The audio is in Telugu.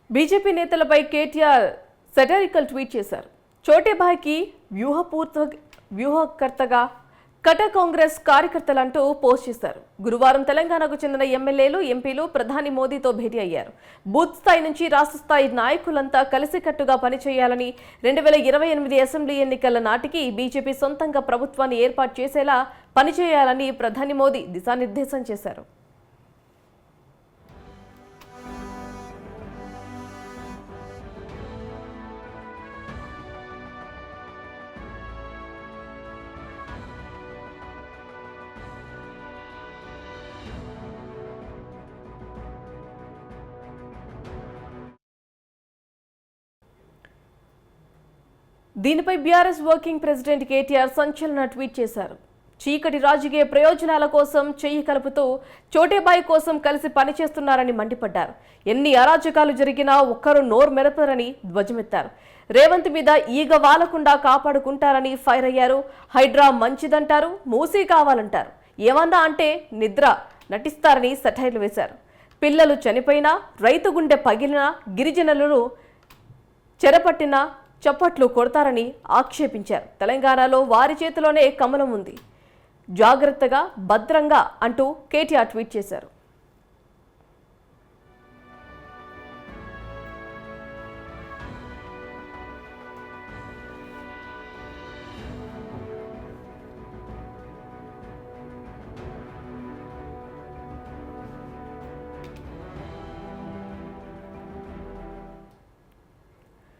బీజేపీ నేతలపై కేటీఆర్ సెటరికల్ ట్వీట్ చేశారు. చోటేబాయ్కి వ్యూహకర్తగా కట కాంగ్రెస్ కార్యకర్తలంటూ పోస్ట్ చేశారు. గురువారం తెలంగాణకు చెందిన ఎమ్మెల్యేలు, ఎంపీలు ప్రధాని మోదీతో భేటీ అయ్యారు. బూత్ స్థాయి నుంచి రాష్ట్ర స్థాయి నాయకులంతా కలిసికట్టుగా పనిచేయాలని 2028 అసెంబ్లీ ఎన్నికల నాటికి బీజేపీ సొంతంగా ప్రభుత్వాన్ని ఏర్పాటు చేసేలా పనిచేయాలని ప్రధాని మోదీ దిశానిర్దేశం చేశారు. దీనిపై బీఆర్ఎస్ వర్కింగ్ ప్రెసిడెంట్ కేటీఆర్ సంచలన ట్వీట్ చేశారు. చీకటి రాజకీయ ప్రయోజనాల కోసం చెయ్యి కలుపుతూ చోటేబాయ్ కోసం కలిసి పనిచేస్తున్నారని మండిపడ్డారు. ఎన్ని అరాచకాలు జరిగినా ఒక్కరు నోరు మెరపరని ధ్వజమెత్తారు. రేవంత్ మీద ఈగ వాలకుండా కాపాడుకుంటారని ఫైర్ అయ్యారు. హైడ్రా మంచిదంటారు, మూసీ కావాలంటారు, ఏమన్నా అంటే నిద్ర నటిస్తారని సెటైర్లు వేశారు. పిల్లలు చనిపోయినా, రైతు గుండె పగిలినా, గిరిజనులను చెరపట్టినా చప్పట్లు కొడతారని ఆక్షేపించారు. తెలంగాణలో వారి చేతిలోనే కమలం ఉంది, జాగ్రత్తగా భద్రంగా అంటూ కేటీఆర్ ట్వీట్ చేశారు.